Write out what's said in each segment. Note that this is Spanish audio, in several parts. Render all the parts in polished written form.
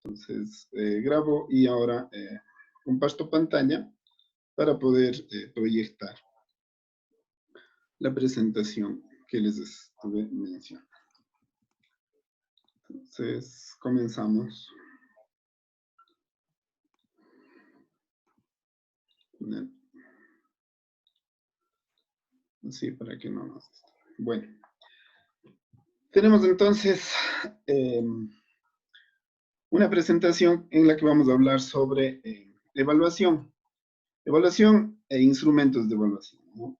Entonces, grabo y ahora comparto pantalla para poder proyectar la presentación que les estuve mencionando. Entonces, comenzamos. Sí, para que no nos... Bueno, tenemos entonces una presentación en la que vamos a hablar sobre evaluación e instrumentos de evaluación, ¿no?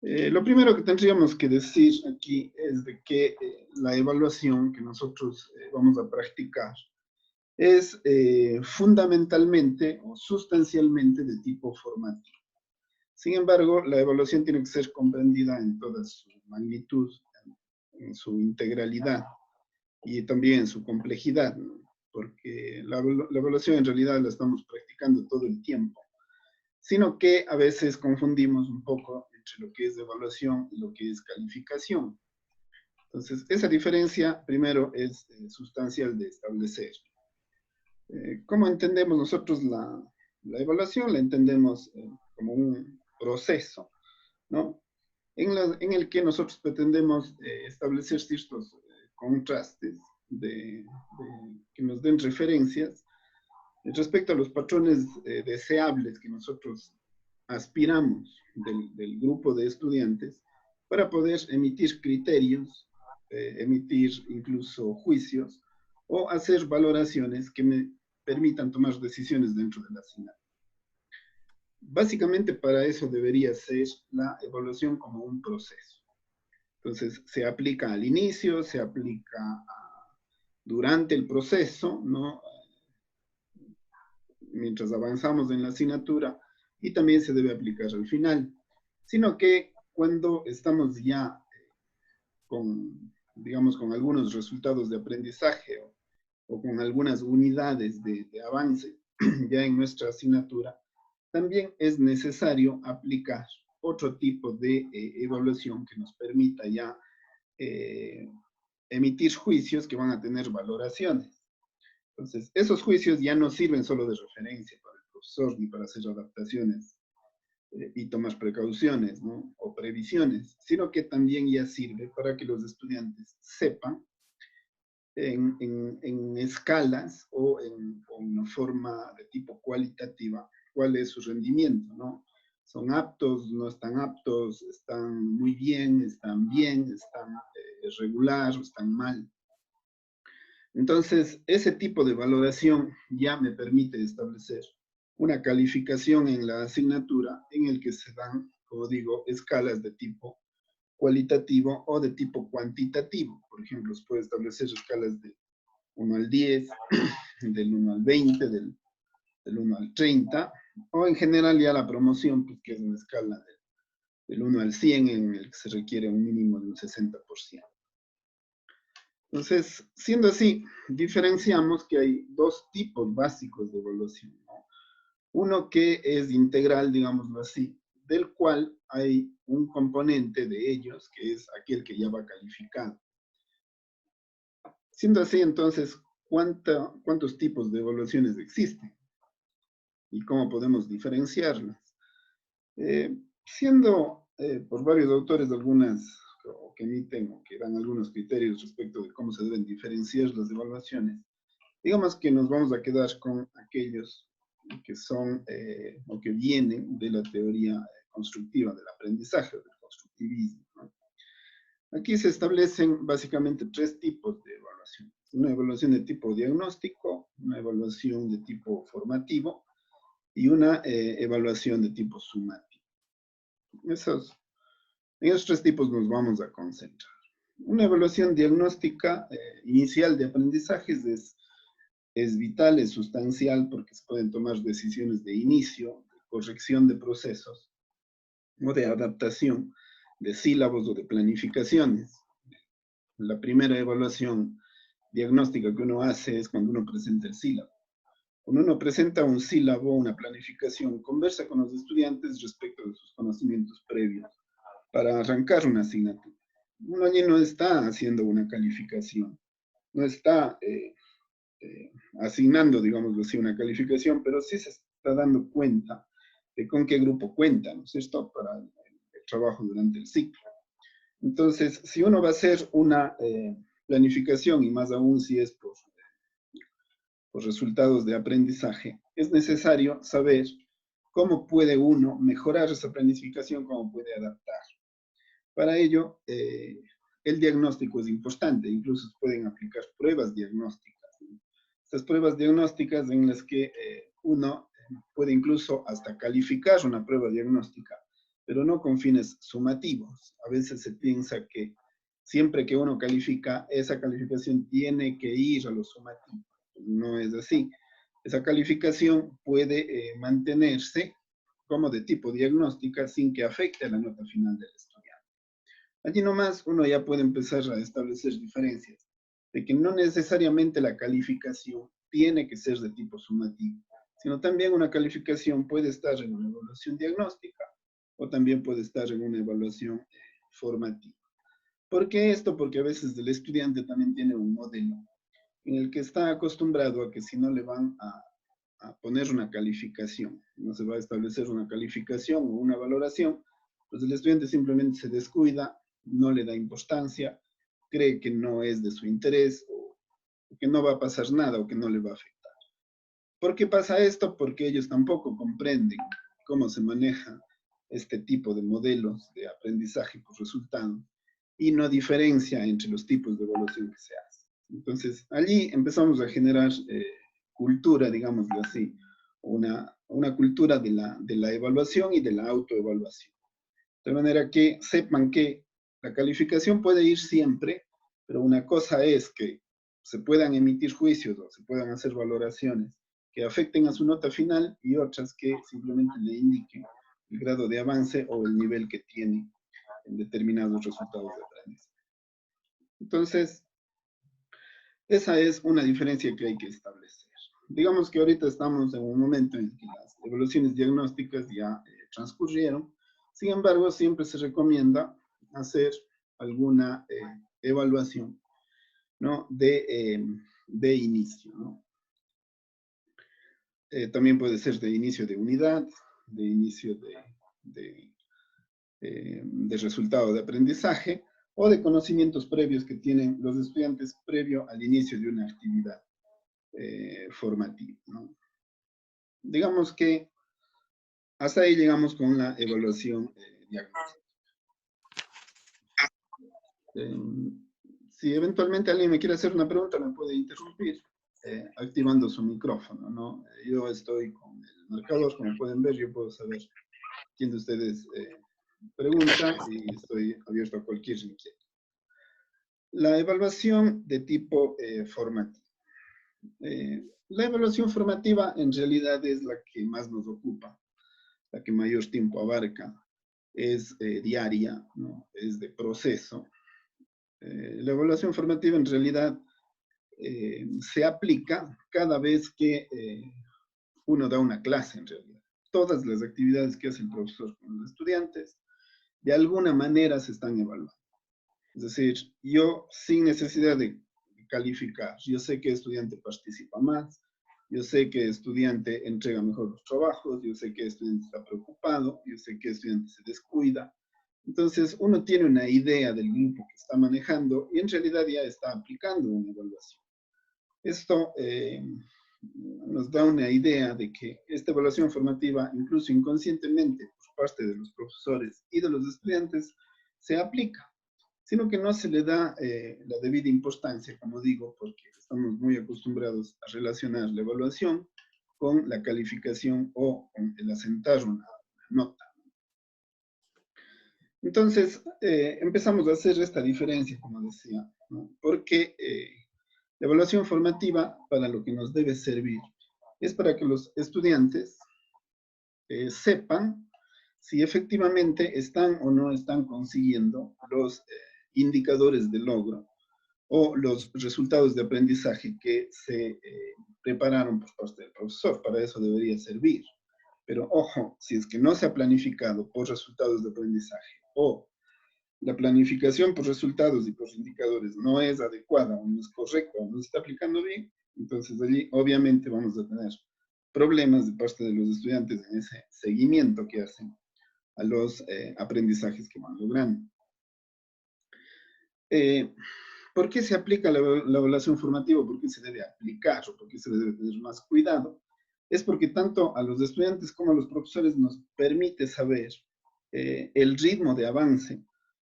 Lo primero que tendríamos que decir aquí es de que la evaluación que nosotros vamos a practicar es fundamentalmente o sustancialmente de tipo formativo. Sin embargo, la evaluación tiene que ser comprendida en toda su magnitud, en su integralidad y también en su complejidad, ¿no? Porque la evaluación en realidad la estamos practicando todo el tiempo, sino que a veces confundimos un poco entre lo que es evaluación y lo que es calificación. Entonces, esa diferencia, primero, es sustancial de establecer. ¿Cómo entendemos nosotros la evaluación? La entendemos como un proceso, ¿no? En el que nosotros pretendemos establecer ciertos contrastes que nos den referencias respecto a los patrones deseables que nosotros aspiramos del grupo de estudiantes para poder emitir criterios, emitir incluso juicios o hacer valoraciones que me permitan tomar decisiones dentro de la asignatura. Básicamente para eso debería ser la evaluación como un proceso. Entonces se aplica al inicio, se aplica durante el proceso, ¿no? Mientras avanzamos en la asignatura, y también se debe aplicar al final, sino que cuando estamos ya con, digamos, con algunos resultados de aprendizaje o con algunas unidades de avance ya en nuestra asignatura, también es necesario aplicar otro tipo de evaluación que nos permita ya emitir juicios que van a tener valoraciones. Entonces, esos juicios ya no sirven solo de referencia para el profesor ni para hacer adaptaciones y tomar precauciones, ¿no? O previsiones, sino que también ya sirve para que los estudiantes sepan en escalas o en una forma de tipo cualitativa cuál es su rendimiento, ¿no? Son aptos, no están aptos, están muy bien, están regular o están mal. Entonces, ese tipo de valoración ya me permite establecer una calificación en la asignatura en el que se dan, como digo, escalas de tipo cualitativo o de tipo cuantitativo. Por ejemplo, se puede establecer escalas de 1 al 10, del 1 al 20, del 1 al 30, o en general ya la promoción, pues, que es una escala del 1 al 100 en el que se requiere un mínimo de un 60%. Entonces, siendo así, diferenciamos que hay dos tipos básicos de evaluación, ¿no? Uno que es integral, digámoslo así, del cual hay un componente de ellos, que es aquel que ya va calificado. Siendo así, entonces, ¿cuántos tipos de evaluaciones existen? ¿Y cómo podemos diferenciarlas? Siendo por varios autores algunas, o que emiten, o que dan algunos criterios respecto de cómo se deben diferenciar las evaluaciones, digamos que nos vamos a quedar con aquellos que son, o que vienen de la teoría constructiva del aprendizaje, del constructivismo, ¿no? Aquí se establecen básicamente tres tipos de evaluación. Una evaluación de tipo diagnóstico, una evaluación de tipo formativo y una evaluación de tipo sumativo. En esos tres tipos nos vamos a concentrar. Una evaluación diagnóstica inicial de aprendizajes es vital, es sustancial, porque se pueden tomar decisiones de inicio, de corrección de procesos o de adaptación de sílabos o de planificaciones. La primera evaluación diagnóstica que uno hace es cuando uno presenta el sílabo. Cuando uno presenta un sílabo, una planificación, conversa con los estudiantes respecto de sus conocimientos previos para arrancar una asignatura. Uno allí no está haciendo una calificación, no está asignando, digámoslo así, una calificación, pero sí se está dando cuenta de con qué grupo cuenta, ¿no es cierto?, para el trabajo durante el ciclo. Entonces, si uno va a hacer una planificación, y más aún si es por resultados de aprendizaje, es necesario saber cómo puede uno mejorar esa planificación, cómo puede adaptar. Para ello, el diagnóstico es importante, incluso se pueden aplicar pruebas diagnósticas, ¿no? Estas pruebas diagnósticas en las que uno puede incluso hasta calificar una prueba diagnóstica, pero no con fines sumativos. A veces se piensa que siempre que uno califica, esa calificación tiene que ir a lo sumativo. No es así. Esa calificación puede mantenerse como de tipo diagnóstica sin que afecte a la nota final del estudiante. Allí nomás uno ya puede empezar a establecer diferencias, de que no necesariamente la calificación tiene que ser de tipo sumativo, sino también una calificación puede estar en una evaluación diagnóstica o también puede estar en una evaluación formativa. ¿Por qué esto? Porque a veces el estudiante también tiene un modelo en el que está acostumbrado a que si no le van a poner una calificación, no se va a establecer una calificación o una valoración, pues el estudiante simplemente se descuida, no le da importancia, cree que no es de su interés o que no va a pasar nada o que no le va a afectar. ¿Por qué pasa esto? Porque ellos tampoco comprenden cómo se maneja este tipo de modelos de aprendizaje por resultado y no diferencia entre los tipos de evaluación que se hace. Entonces, allí empezamos a generar cultura, digámoslo así, una cultura de la evaluación y de la autoevaluación. De manera que sepan que la calificación puede ir siempre, pero una cosa es que se puedan emitir juicios o se puedan hacer valoraciones que afecten a su nota final y otras que simplemente le indiquen el grado de avance o el nivel que tiene en determinados resultados de aprendizaje. Entonces, esa es una diferencia que hay que establecer. Digamos que ahorita estamos en un momento en que las evaluaciones diagnósticas ya transcurrieron. Sin embargo, siempre se recomienda hacer alguna evaluación, ¿no?, de inicio, ¿no? También puede ser de inicio de unidad, de inicio de resultado de aprendizaje o de conocimientos previos que tienen los estudiantes previo al inicio de una actividad formativa, ¿no? Digamos que hasta ahí llegamos con la evaluación diagnóstica. Si eventualmente alguien me quiere hacer una pregunta, me puede interrumpir activando su micrófono, ¿no? Yo estoy con el marcador, como pueden ver, yo puedo saber quién de ustedes pregunta y estoy abierto a cualquier inquietud. La evaluación de tipo formativo. La evaluación formativa en realidad es la que más nos ocupa, la que mayor tiempo abarca, es diaria, ¿no?, es de proceso. La evaluación formativa en realidad se aplica cada vez que uno da una clase en realidad. Todas las actividades que hace el profesor con los estudiantes, de alguna manera se están evaluando. Es decir, yo sin necesidad de calificar, yo sé que estudiante participa más, yo sé que estudiante entrega mejor los trabajos, yo sé que estudiante está preocupado, yo sé que estudiante se descuida. Entonces, uno tiene una idea del grupo que está manejando y en realidad ya está aplicando una evaluación. Esto nos da una idea de que esta evaluación formativa, incluso inconscientemente por parte de los profesores y de los estudiantes, se aplica, sino que no se le da la debida importancia, como digo, porque estamos muy acostumbrados a relacionar la evaluación con la calificación o con el asentar una nota. Entonces, empezamos a hacer esta diferencia, como decía, ¿no?, porque la evaluación formativa, para lo que nos debe servir, es para que los estudiantes sepan si efectivamente están o no están consiguiendo los indicadores de logro o los resultados de aprendizaje que se prepararon por parte del profesor. Para eso debería servir. Pero ojo, si es que no se ha planificado por resultados de aprendizaje o la planificación por resultados y por indicadores no es adecuada o no es correcta o no se está aplicando bien, Entonces allí obviamente vamos a tener problemas de parte de los estudiantes en ese seguimiento que hacen a los aprendizajes que van logrando. ¿Por qué se aplica la evaluación formativa? ¿Por qué se debe aplicar o por qué se debe tener más cuidado? Es porque tanto a los estudiantes como a los profesores nos permite saber el ritmo de avance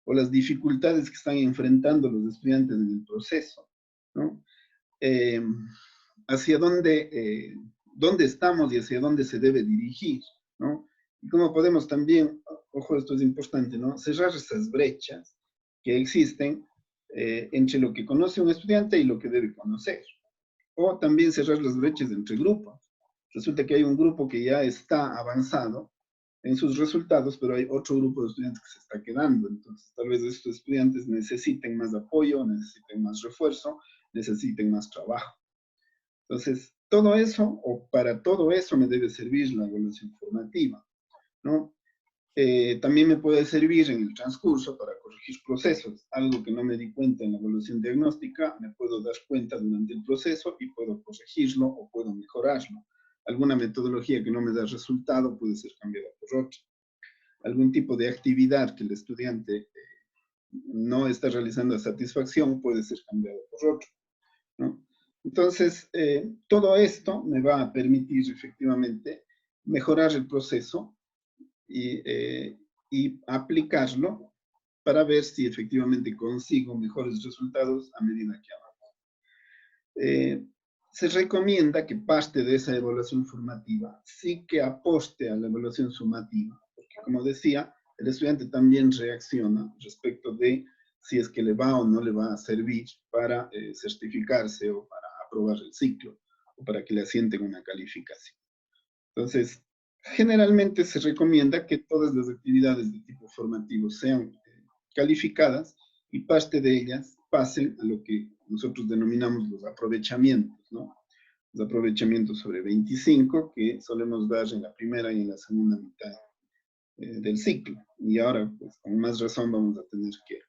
o las dificultades que están enfrentando los estudiantes en el proceso, ¿no? Eh, hacia dónde estamos y hacia dónde se debe dirigir, ¿no? Y cómo podemos también, ojo, esto es importante, ¿no? Cerrar esas brechas que existen entre lo que conoce un estudiante y lo que debe conocer. O también cerrar las brechas entre grupos. Resulta que hay un grupo que ya está avanzado en sus resultados, pero hay otro grupo de estudiantes que se está quedando. Entonces, tal vez estos estudiantes necesiten más apoyo, necesiten más refuerzo, necesiten más trabajo. Entonces, todo eso, o para todo eso, me debe servir la evaluación formativa, ¿no? También me puede servir en el transcurso para corregir procesos, algo que no me di cuenta en la evaluación diagnóstica, me puedo dar cuenta durante el proceso y puedo corregirlo o puedo mejorarlo. Alguna metodología que no me da resultado puede ser cambiada por otra. Algún tipo de actividad que el estudiante no está realizando a satisfacción puede ser cambiado por otro, ¿no? Entonces, todo esto me va a permitir efectivamente mejorar el proceso y aplicarlo para ver si efectivamente consigo mejores resultados a medida que avanzo. Se recomienda que parte de esa evaluación formativa sí que aposte a la evaluación sumativa, porque como decía, el estudiante también reacciona respecto de si es que le va o no le va a servir para certificarse o para aprobar el ciclo o para que le asienten una calificación. Entonces, generalmente se recomienda que todas las actividades de tipo formativo sean calificadas y parte de ellas pasen a lo que nosotros denominamos los aprovechamientos, ¿no? Los aprovechamientos sobre 25 que solemos dar en la primera y en la segunda mitad del ciclo. Y ahora, pues, con más razón vamos a tener que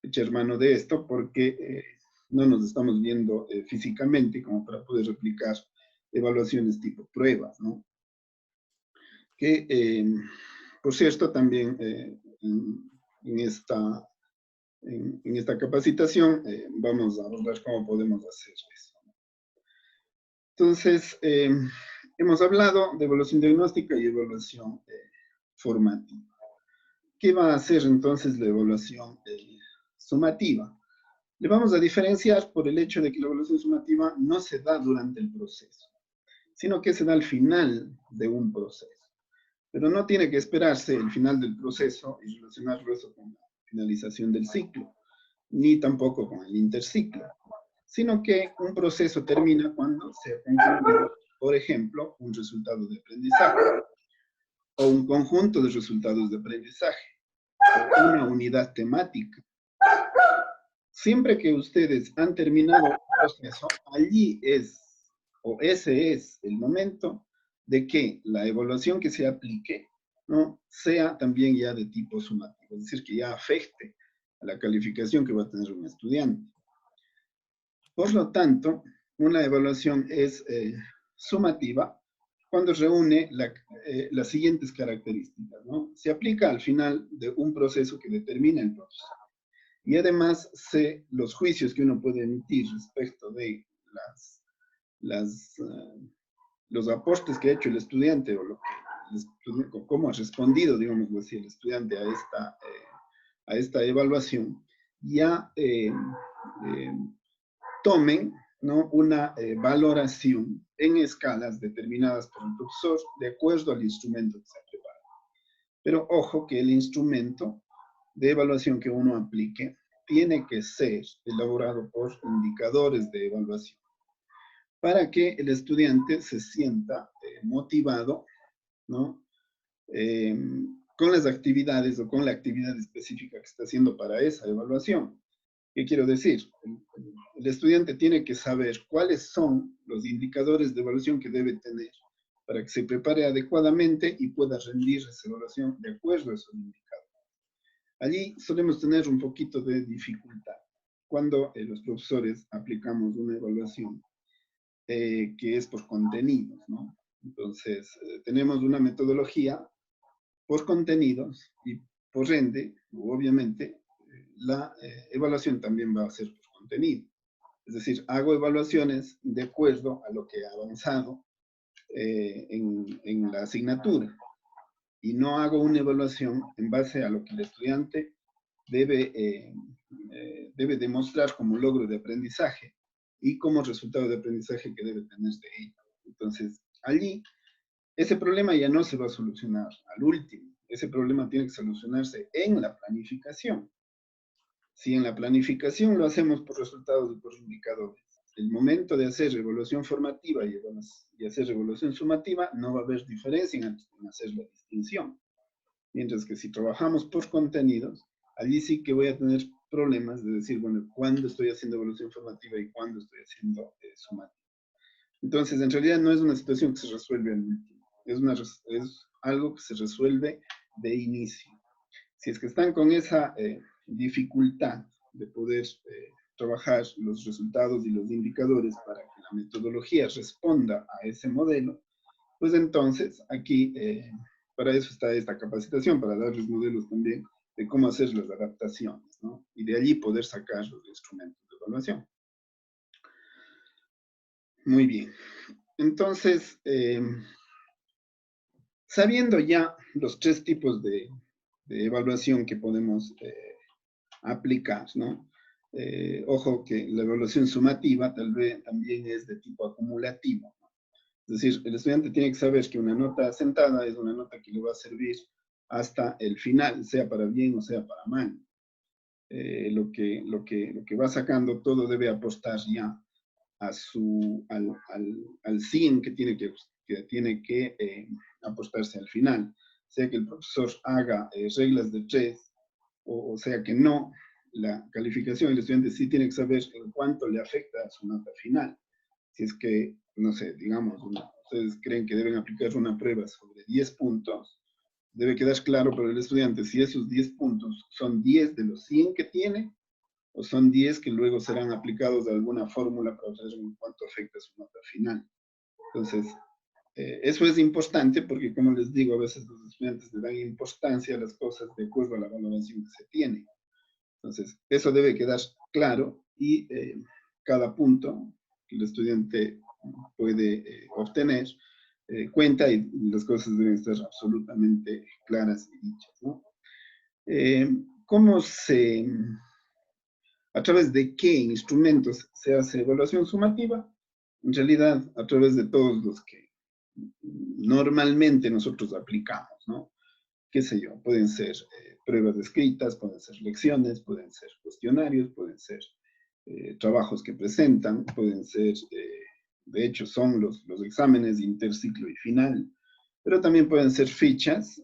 echar mano de esto porque no nos estamos viendo físicamente como para poder replicar evaluaciones tipo pruebas, ¿no? Que, por cierto, también en esta capacitación vamos a abordar cómo podemos hacer eso. Entonces, hemos hablado de evaluación diagnóstica y evaluación formativa. ¿Qué va a hacer entonces la evaluación sumativa? Le vamos a diferenciar por el hecho de que la evaluación sumativa no se da durante el proceso, sino que se da al final de un proceso. Pero no tiene que esperarse el final del proceso y relacionarlo eso con la finalización del ciclo, ni tampoco con el interciclo, sino que un proceso termina cuando se ha concluido, por ejemplo, un resultado de aprendizaje, o un conjunto de resultados de aprendizaje, o una unidad temática. Siempre que ustedes han terminado un proceso, allí es, o ese es el momento de que la evaluación que se aplique, ¿no?, sea también ya de tipo sumativo, es decir, que ya afecte a la calificación que va a tener un estudiante. Por lo tanto, una evaluación es sumativa cuando reúne las siguientes características, ¿no? Se aplica al final de un proceso que determina el profesor. Y además los juicios que uno puede emitir respecto de los aportes que ha hecho el estudiante o cómo ha respondido, digamos así, el estudiante a esta evaluación, ya tomen, ¿no?, una valoración en escalas determinadas por el profesor de acuerdo al instrumento que se ha preparado. Pero ojo que el instrumento de evaluación que uno aplique tiene que ser elaborado por indicadores de evaluación para que el estudiante se sienta motivado, ¿no?, con las actividades o con la actividad específica que está haciendo para esa evaluación. ¿Qué quiero decir? El estudiante tiene que saber cuáles son los indicadores de evaluación que debe tener para que se prepare adecuadamente y pueda rendir esa evaluación de acuerdo a esos indicadores. Allí solemos tener un poquito de dificultad cuando los profesores aplicamos una evaluación que es por contenidos, ¿no? Entonces, tenemos una metodología por contenidos y por ende, obviamente, la evaluación también va a ser por contenido. Es decir, hago evaluaciones de acuerdo a lo que he avanzado en la asignatura y no hago una evaluación en base a lo que el estudiante debe demostrar como logro de aprendizaje y como resultado de aprendizaje que debe tener de ello. Entonces, allí, ese problema ya no se va a solucionar al último. Ese problema tiene que solucionarse en la planificación. Si en la planificación lo hacemos por resultados y por indicadores, el momento de hacer evaluación formativa y hacer evaluación sumativa, no va a haber diferencia en hacer la distinción. Mientras que si trabajamos por contenidos, allí sí que voy a tener problemas de decir, bueno, ¿cuándo estoy haciendo evaluación formativa y cuándo estoy haciendo sumativa? Entonces, en realidad no es una situación que se resuelve al último, es algo que se resuelve de inicio. Si es que están con esa dificultad de poder trabajar los resultados y los indicadores para que la metodología responda a ese modelo, pues entonces aquí para eso está esta capacitación, para darles modelos también de cómo hacer las adaptaciones, ¿no? Y de allí poder sacar los instrumentos de evaluación. Muy bien. Entonces, sabiendo ya los tres tipos de evaluación que podemos aplicar, ¿no? Ojo que la evaluación sumativa tal vez también es de tipo acumulativo, ¿no? Es decir, el estudiante tiene que saber que una nota sentada es una nota que le va a servir hasta el final, sea para bien o sea para mal. Lo que va sacando todo debe apostar ya al 100 que tiene que apostarse al final. Sea que el profesor haga reglas de 3 o sea que no, la calificación del estudiante sí tiene que saber en cuánto le afecta a su nota final. Si es que, no sé, digamos, ustedes creen que deben aplicar una prueba sobre 10 puntos, debe quedar claro para el estudiante si esos 10 puntos son 10 de los 100 que tiene o son 10 que luego serán aplicados de alguna fórmula para saber en cuánto afecta su nota final. Entonces, eso es importante porque, como les digo, a veces los estudiantes le dan importancia a las cosas de acuerdo a la valoración que se tiene. Entonces, eso debe quedar claro y cada punto que el estudiante puede obtener cuenta y las cosas deben estar absolutamente claras y dichas, ¿no? ¿Cómo a través de qué instrumentos se hace evaluación sumativa? En realidad, a través de todos los que normalmente nosotros aplicamos, ¿no? Qué sé yo, pueden ser pruebas escritas, pueden ser lecciones, pueden ser cuestionarios, pueden ser trabajos que presentan, pueden ser, de hecho, son los exámenes de interciclo y final, pero también pueden ser fichas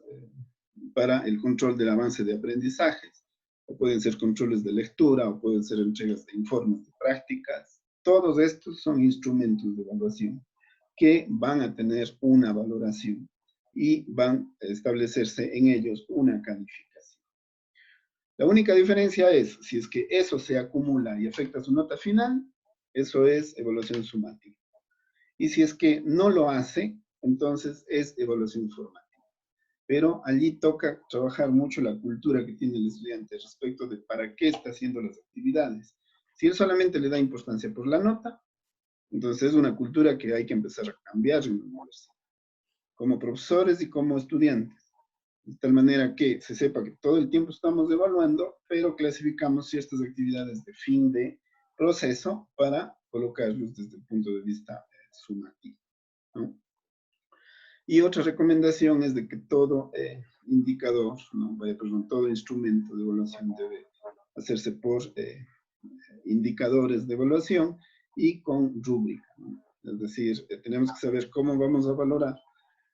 para el control del avance de aprendizajes, o pueden ser controles de lectura, o pueden ser entregas de informes de prácticas. Todos estos son instrumentos de evaluación que van a tener una valoración y van a establecerse en ellos una calificación. La única diferencia es, si es que eso se acumula y afecta su nota final, eso es evaluación sumativa. Y si es que no lo hace, entonces es evaluación formativa. Pero allí toca trabajar mucho la cultura que tiene el estudiante respecto de para qué está haciendo las actividades. Si él solamente le da importancia por la nota, entonces es una cultura que hay que empezar a cambiar en la universidad, como profesores y como estudiantes. De tal manera que se sepa que todo el tiempo estamos evaluando, pero clasificamos ciertas actividades de fin de proceso para colocarlos desde el punto de vista sumativo, ¿no? Y otra recomendación es de que todo indicador, ¿no? Perdón, todo instrumento de evaluación debe hacerse por indicadores de evaluación y con rúbrica, ¿no? Es decir, tenemos que saber cómo vamos a valorar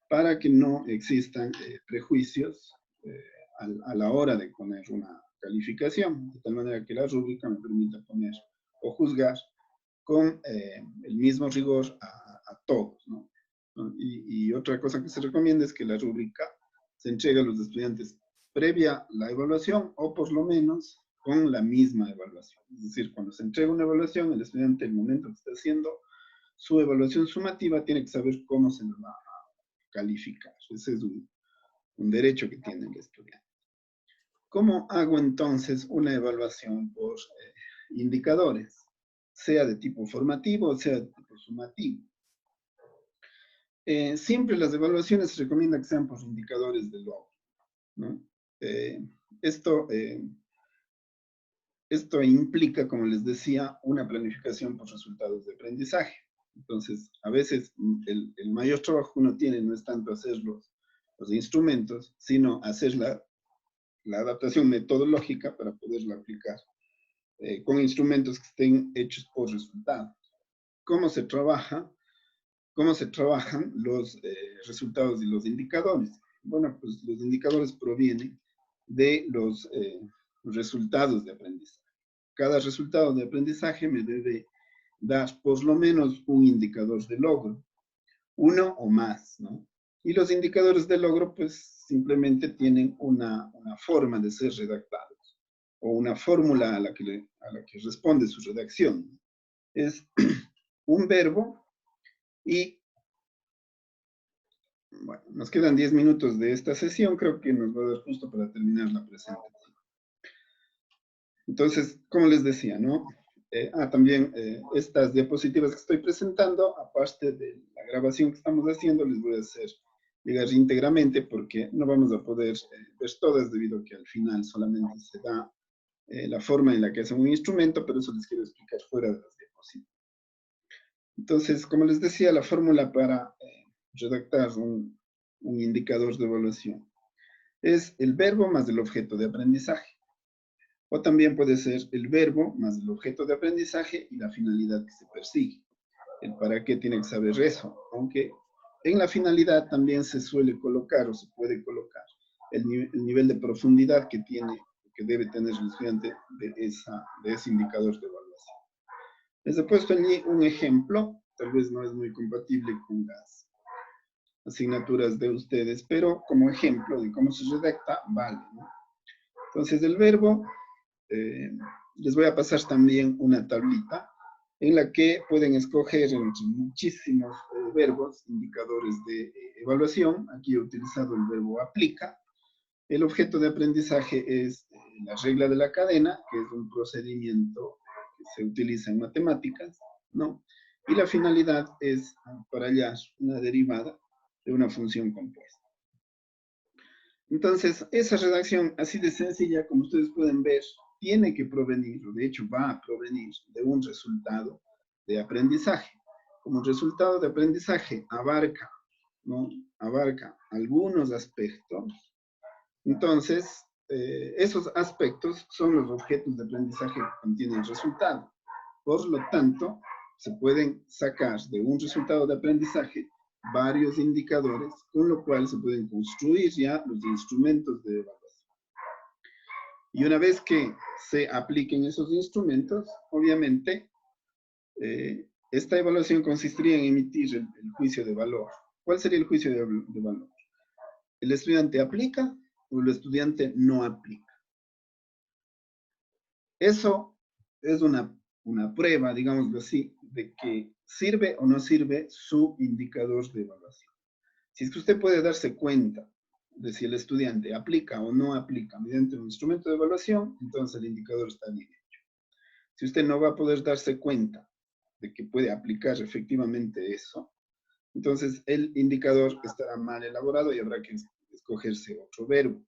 para que no existan prejuicios a la hora de poner una calificación, de tal manera que la rúbrica me permita poner o juzgar con el mismo rigor a todos, ¿no? Y otra cosa que se recomienda es que la rúbrica se entregue a los estudiantes previa la evaluación o por lo menos con la misma evaluación. Es decir, cuando se entrega una evaluación, el estudiante, el momento que está haciendo su evaluación sumativa, tiene que saber cómo se lo va a calificar. Ese es un derecho que tiene el estudiante. ¿Cómo hago entonces una evaluación por indicadores? Sea de tipo formativo o sea de tipo sumativo. Siempre las evaluaciones se recomienda que sean por indicadores de logro, ¿no? Esto implica, como les decía, una planificación por resultados de aprendizaje. Entonces, a veces el mayor trabajo que uno tiene no es tanto hacer los instrumentos, sino hacer la adaptación metodológica para poderla aplicar con instrumentos que estén hechos por resultados. ¿Cómo se trabaja? ¿Cómo se trabajan los resultados y los indicadores? Bueno, pues los indicadores provienen de los resultados de aprendizaje. Cada resultado de aprendizaje me debe dar por lo menos un indicador de logro, uno o más, ¿no? Y los indicadores de logro, pues simplemente tienen una forma de ser redactados, o una fórmula a la que responde su redacción. Es un verbo y, bueno, nos quedan 10 minutos de esta sesión, creo que nos va a dar justo para terminar la presentación. Entonces, como les decía, ¿no? También estas diapositivas que estoy presentando, aparte de la grabación que estamos haciendo, les voy a hacer llegar íntegramente porque no vamos a poder ver todas debido a que al final solamente se da la forma en la que hacen un instrumento, pero eso les quiero explicar fuera de las diapositivas. Entonces, como les decía, la fórmula para redactar un indicador de evaluación es el verbo más el objeto de aprendizaje. O también puede ser el verbo más el objeto de aprendizaje y la finalidad que se persigue. El para qué tiene que saber eso, aunque en la finalidad también se suele colocar o se puede colocar el nivel de profundidad que debe tener el estudiante de ese indicador de evaluación. Les he puesto allí un ejemplo, tal vez no es muy compatible con las asignaturas de ustedes, pero como ejemplo de cómo se redacta, vale, ¿no? Entonces, el verbo, les voy a pasar también una tablita en la que pueden escoger entre muchísimos verbos, indicadores de evaluación. Aquí he utilizado el verbo aplica. El objeto de aprendizaje es la regla de la cadena, que es un procedimiento que se utiliza en matemáticas, ¿no? Y la finalidad es para hallar una derivada de una función compuesta. Entonces, esa redacción así de sencilla, como ustedes pueden ver, tiene que provenir, o de hecho va a provenir de un resultado de aprendizaje. Como un resultado de aprendizaje abarca, ¿no? Abarca algunos aspectos. Entonces, esos aspectos son los objetos de aprendizaje que contienen el resultado. Por lo tanto, se pueden sacar de un resultado de aprendizaje varios indicadores, con lo cual se pueden construir ya los instrumentos de evaluación. Y una vez que se apliquen esos instrumentos, obviamente, esta evaluación consistiría en emitir el juicio de valor. ¿Cuál sería el juicio de valor? ¿El estudiante aplica o el estudiante no aplica? Eso es una prueba, digámoslo así, de que sirve o no sirve su indicador de evaluación. Si es que usted puede darse cuenta de si el estudiante aplica o no aplica mediante un instrumento de evaluación, entonces el indicador está bien hecho. Si usted no va a poder darse cuenta de que puede aplicar efectivamente eso, entonces el indicador estará mal elaborado y habrá que escogerse otro verbo.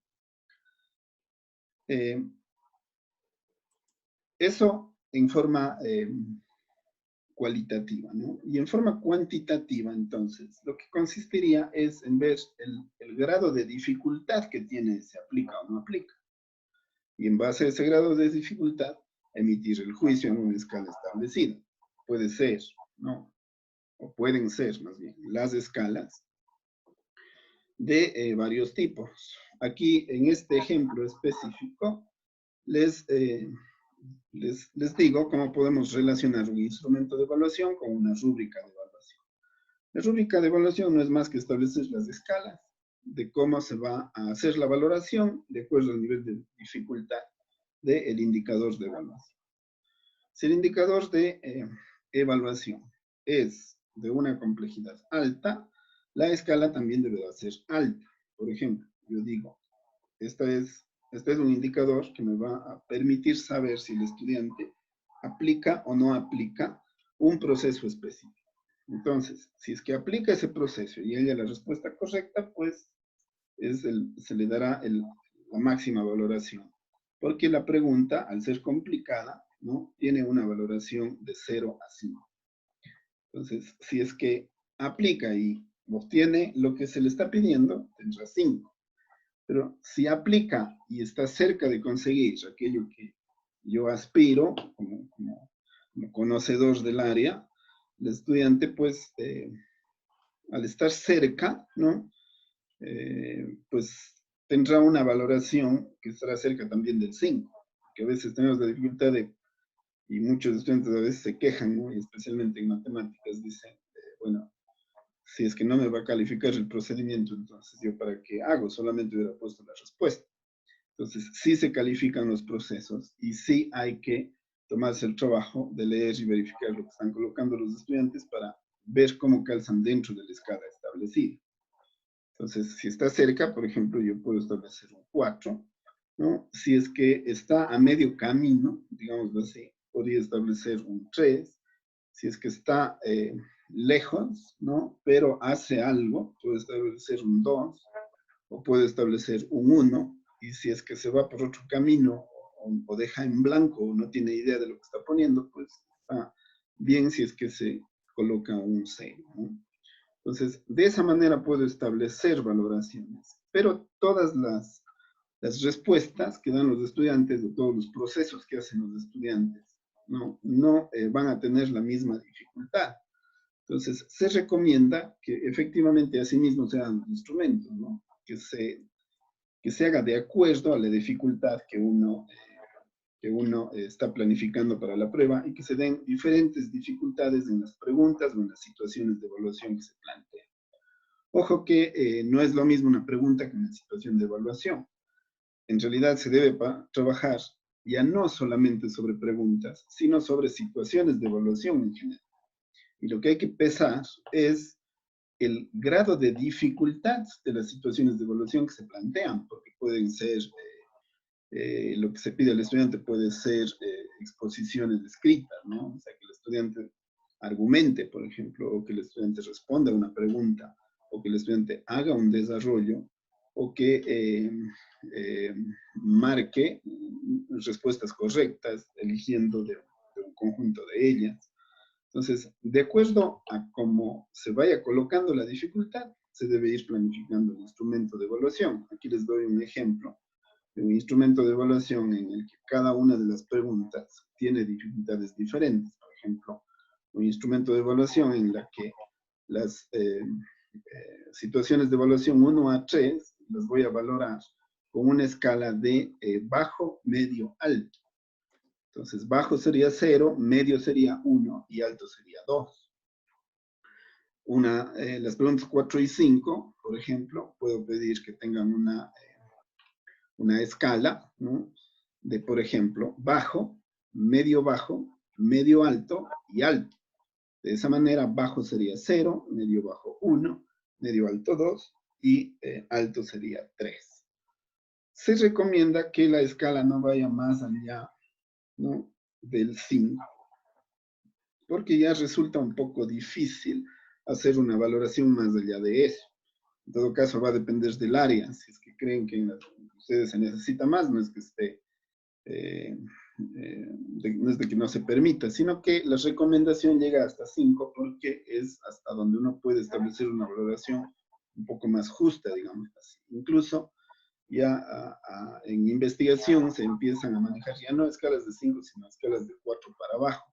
Eso en forma cualitativa, ¿no? Y en forma cuantitativa, entonces, lo que consistiría es en ver el grado de dificultad que tiene, se aplica o no aplica. Y en base a ese grado de dificultad, emitir el juicio en una escala establecida. Puede ser, ¿no? O pueden ser, más bien, las escalas de varios tipos. Aquí, en este ejemplo específico, les digo cómo podemos relacionar un instrumento de evaluación con una rúbrica de evaluación. La rúbrica de evaluación no es más que establecer las escalas de cómo se va a hacer la valoración de acuerdo al nivel de dificultad del indicador de evaluación. Si el indicador de evaluación es de una complejidad alta, la escala también deberá ser alta. Por ejemplo, yo digo, este es un indicador que me va a permitir saber si el estudiante aplica o no aplica un proceso específico. Entonces, si es que aplica ese proceso y haya la respuesta correcta, pues se le dará la máxima valoración. Porque la pregunta, al ser complicada, ¿no?, tiene una valoración de 0 a 5. Entonces, si es que aplica y obtiene lo que se le está pidiendo, tendrá 5. Pero si aplica y está cerca de conseguir aquello que yo aspiro como conocedor del área, el estudiante, pues, al estar cerca, ¿no?, pues tendrá una valoración que estará cerca también del 5, que a veces tenemos la dificultad y muchos estudiantes a veces se quejan, ¿no?, y especialmente en matemáticas dicen, bueno, si es que no me va a calificar el procedimiento, entonces yo para qué hago, solamente hubiera puesto la respuesta. Entonces, sí se califican los procesos y sí hay que tomarse el trabajo de leer y verificar lo que están colocando los estudiantes para ver cómo calzan dentro de la escala establecida. Entonces, si está cerca, por ejemplo, yo puedo establecer un 4, ¿no? Si es que está a medio camino, digámoslo así, podría establecer un 3. Si es que está lejos, ¿no?, pero hace algo, puedo establecer un 2, o puedo establecer un 1, y si es que se va por otro camino, o deja en blanco, o no tiene idea de lo que está poniendo, pues está bien si es que se coloca un 0, ¿no? Entonces, de esa manera puedo establecer valoraciones, pero todas las respuestas que dan los estudiantes, o todos los procesos que hacen los estudiantes, no van a tener la misma dificultad. Entonces, se recomienda que efectivamente asimismo sean instrumentos, ¿no?, que se haga de acuerdo a la dificultad que uno está planificando para la prueba, y que se den diferentes dificultades en las preguntas o en las situaciones de evaluación que se plantean. Ojo que no es lo mismo una pregunta que una situación de evaluación. En realidad se debe trabajar ya no solamente sobre preguntas, sino sobre situaciones de evaluación en general. Y lo que hay que pesar es el grado de dificultad de las situaciones de evaluación que se plantean, porque pueden ser, lo que se pide al estudiante puede ser exposiciones escritas, ¿no? O sea, que el estudiante argumente, por ejemplo, o que el estudiante responda a una pregunta, o que el estudiante haga un desarrollo, o que marque respuestas correctas, eligiendo de un conjunto de ellas. Entonces, de acuerdo a cómo se vaya colocando la dificultad, se debe ir planificando el instrumento de evaluación. Aquí les doy un ejemplo de un instrumento de evaluación en el que cada una de las preguntas tiene dificultades diferentes. Por ejemplo, un instrumento de evaluación en la que las situaciones de evaluación 1 a 3 las voy a valorar con una escala de bajo, medio, alto. Entonces, bajo sería 0, medio sería 1 y alto sería 2. Las preguntas 4 y 5, por ejemplo, puedo pedir que tengan una escala, ¿no?, de, por ejemplo, bajo, medio alto y alto. De esa manera, bajo sería 0, medio bajo 1, medio alto 2 y alto sería 3. Se recomienda que la escala no vaya más allá, ¿no?, del 5, porque ya resulta un poco difícil hacer una valoración más allá de eso. En todo caso, va a depender del área. Si es que creen que en ustedes se necesita más, no es que esté, no es de que no se permita, sino que la recomendación llega hasta 5, porque es hasta donde uno puede establecer una valoración un poco más justa, digamos así. Incluso ya en investigación se empiezan a manejar ya no escalas de 5, sino escalas de 4 para abajo,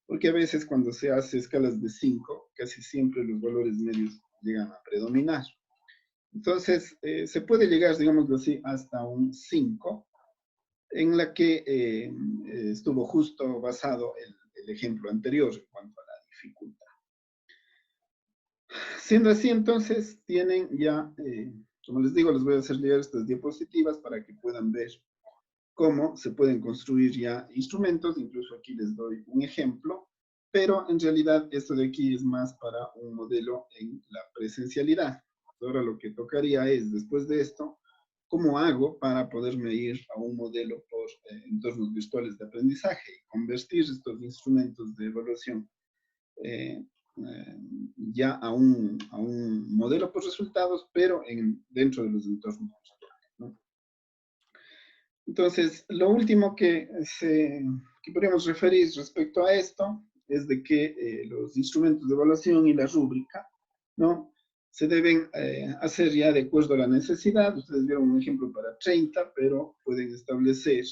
porque a veces cuando se hace escalas de 5, casi siempre los valores medios llegan a predominar. Entonces, se puede llegar, digámoslo así, hasta un 5, en la que estuvo justo basado el ejemplo anterior en cuanto a la dificultad. Siendo así, entonces, tienen ya, como les digo, les voy a hacer llegar estas diapositivas para que puedan ver cómo se pueden construir ya instrumentos. Incluso aquí les doy un ejemplo pero en realidad esto de aquí es más para un modelo en la presencialidad. Ahora lo que tocaría es, después de esto, ¿cómo hago para poderme ir a un modelo por entornos virtuales de aprendizaje y convertir estos instrumentos de evaluación eh, ya a un modelo por resultados, pero dentro de los entornos virtuales, ¿no? Entonces, lo último que podríamos referir respecto a esto es de que los instrumentos de evaluación y la rúbrica, ¿no? Se deben hacer ya de acuerdo a la necesidad. Ustedes vieron un ejemplo para 30, pero pueden establecer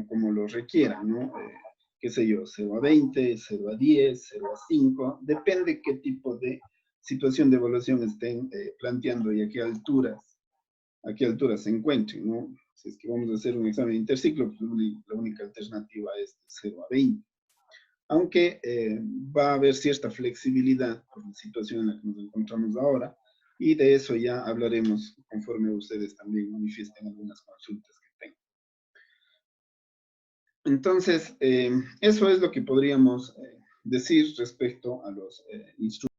como lo requieran, ¿no? Qué sé yo, 0 a 20, 0 a 10, 0 a 5, depende qué tipo de situación de evaluación estén planteando y a qué altura se encuentren, ¿no? Si es que vamos a hacer un examen interciclo, pues la única alternativa es de 0 a 20. Aunque va a haber cierta flexibilidad por la situación en la que nos encontramos ahora, y de eso ya hablaremos conforme ustedes también manifiesten algunas consultas que tengan. Entonces, eso es lo que podríamos decir respecto a los instrumentos.